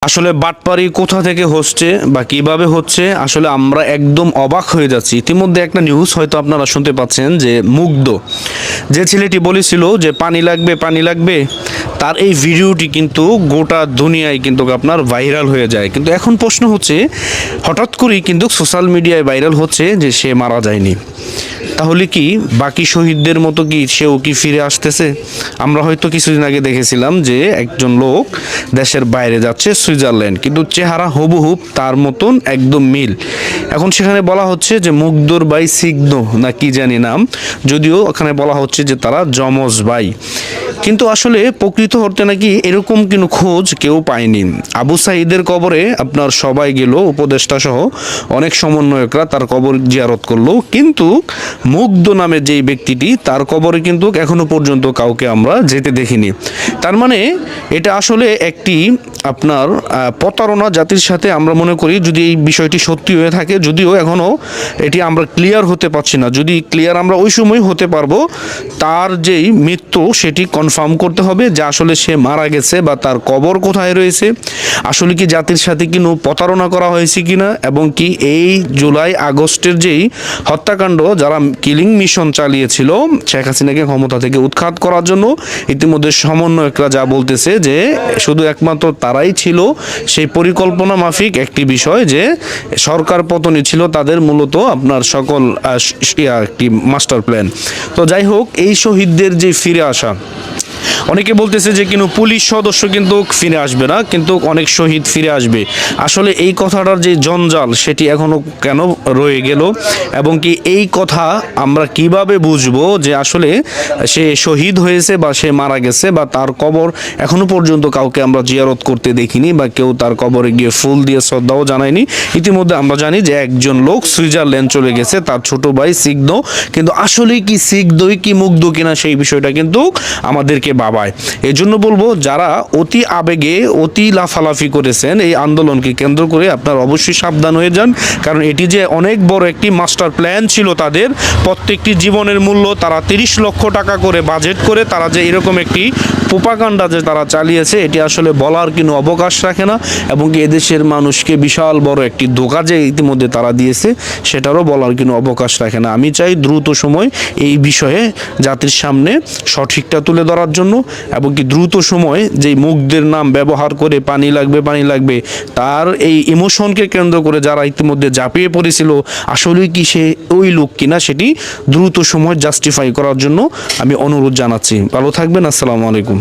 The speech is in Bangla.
আসলে বাটপারি কোথা থেকে হচ্ছে বা কিভাবে হচ্ছে আসলে আমরা একদম অবাক হয়ে যাচ্ছি। ইতিমধ্যে একটা নিউজ হয়তো আপনারা শুনতে পাচ্ছেন যে মুগ্ধ যে ছেলেটি বলেছিল যে পানি লাগবে পানি লাগবে, তার এই ভিডিওটি কিন্তু গোটা দুনিয়ায় কিন্তু আপনার ভাইরাল হয়ে যায়। কিন্তু এখন প্রশ্ন হচ্ছে হঠাৎ করেই কিন্তু সোশ্যাল মিডিয়ায় ভাইরাল হচ্ছে যে সে মারা যায়নি। তাহলে কি বাকি শহীদদের মতো কি সেও কি ফিরে আসতেছে? আমরা হয়তো কিছুদিন আগে দেখেছিলাম যে একজন লোক দেশের বাইরে যাচ্ছে সুইজারল্যান্ড, কিন্তু চেহারা হুবহু তার মতন একদম মিল। এখন সেখানে বলা হচ্ছে যে মুগ্ধর ভাই সিগ্ন না কি জানি নাম, যদিও ওখানে বলা হচ্ছে যে তারা যমজ ভাই, কিন্তু আসলে প্রকৃত অর্থে নাকি এরকম কোনো খোঁজ কেউ পায়নি। আবু সাঈদের কবরে আপনার সবাই গেল, উপদেষ্টা সহ অনেক সমন্বয়করা তার কবর জিয়ারত করলো, কিন্তু মুগ্ধ নামে যেই ব্যক্তিটি তার কবরে কিন্তু এখনো পর্যন্ত কাউকে আমরা যেতে দেখিনি। তার মানে এটা আসলে একটি আপনার প্রতারণা জাতির সাথে আমরা মনে করি, যদি এই বিষয়টি সত্যি হয়ে থাকে, যদিও এখনও এটি আমরা ক্লিয়ার হতে পারছি না। যদি ক্লিয়ার আমরা ওই সময় হতে পারবো, তার যেই মৃত্যু সেটি কনফার্ম করতে হবে যে আসলে সে মারা গেছে বা তার কবর কোথায় রয়েছে, আসলে কি জাতির সাথে কোনো প্রতারণা করা হয়েছে কিনা, এবং কি এই জুলাই আগস্টের যেই হত্যাকাণ্ড যারা কিলিং মিশন চালিয়েছিল শেখ হাসিনাকে ক্ষমতা থেকে উৎখাত করার জন্য, ইতিমধ্যে সমন্বয়করা যা বলতেছে যে শুধু একমাত্র তারাই ছিল সেই পরিকল্পনা মাফিক একটি বিষয়, যে সরকার পতনই ছিল তাদের মূলত আপনার সকল একটি মাস্টার প্ল্যান। তো যাই হোক, এই শহীদদের যে ফিরে আসা, অনেকে বলতেছে যে কিন্তু পুলিশ সদস্য কিন্তু ফিরে আসবে না, কিন্তু অনেক শহীদ ফিরে আসবে। আসলে এই কথাটার যে জঞ্জাল সেটি এখনো কেন রয়ে গেল, এবং কি এই কথা আমরা কিভাবে বুঝবো যে আসলে সে শহীদ হয়েছে বা সে মারা গেছে, বা তার কবর এখনো পর্যন্ত কাউকে আমরা জিয়ারত করতে দেখিনি, বা কেউ তার কবরে গিয়ে ফুল দিয়ে শ্রদ্ধাও জানায়নি। ইতিমধ্যে আমরা জানি যে একজন লোক সুইজারল্যান্ড চলে গেছে, তার ছোট ভাই সিগ্ন, কিন্তু আসলে কি সিগ্নই কি মুগ্ধ কিনা সেই বিষয়টা কিন্তু আমাদেরকে ভাবায়। এই জন্য বলবো, যারা অতি আবেগে অতি লাফালাফি করেছেন এই আন্দোলনকে কেন্দ্র করে, আপনারা অবশ্যই সাবধান হয়ে যান, কারণ এটি যে অনেক বড় একটি মাস্টার প্ল্যান ছিল তাদের। প্রত্যেকটি জীবনের মূল্য তারা 30 লক্ষ টাকা করে বাজেট করে তারা যে এরকম একটি প্রোপাগান্ডা যে তারা চালিয়েছে, এটি আসলে বলার কোনো অবকাশ রাখে না, এবং এদেশের মানুষকে বিশাল বড় একটি ধোঁকা যে ইতিমধ্যে তারা দিয়েছে সেটারও বলার কোনো অবকাশ রাখে না। আমি চাই দ্রুত সময় এই বিষয়ে জাতির সামনে সঠিকটা তুলে ধরার জন্য, এবং কি দ্রুত সময় যেই মুগ্ধের নাম ব্যবহার করে পানি লাগবে পানি লাগবে, তার এই ইমোশনকে কেন্দ্র করে যারা ইতিমধ্যে ঝাঁপিয়ে পড়েছিল, আসলে কি সে ওই লোক কিনা সেটি দ্রুত সময় জাস্টিফাই করার জন্য আমি অনুরোধ জানাচ্ছি। ভালো থাকবেন, আসসালামু আলাইকুম।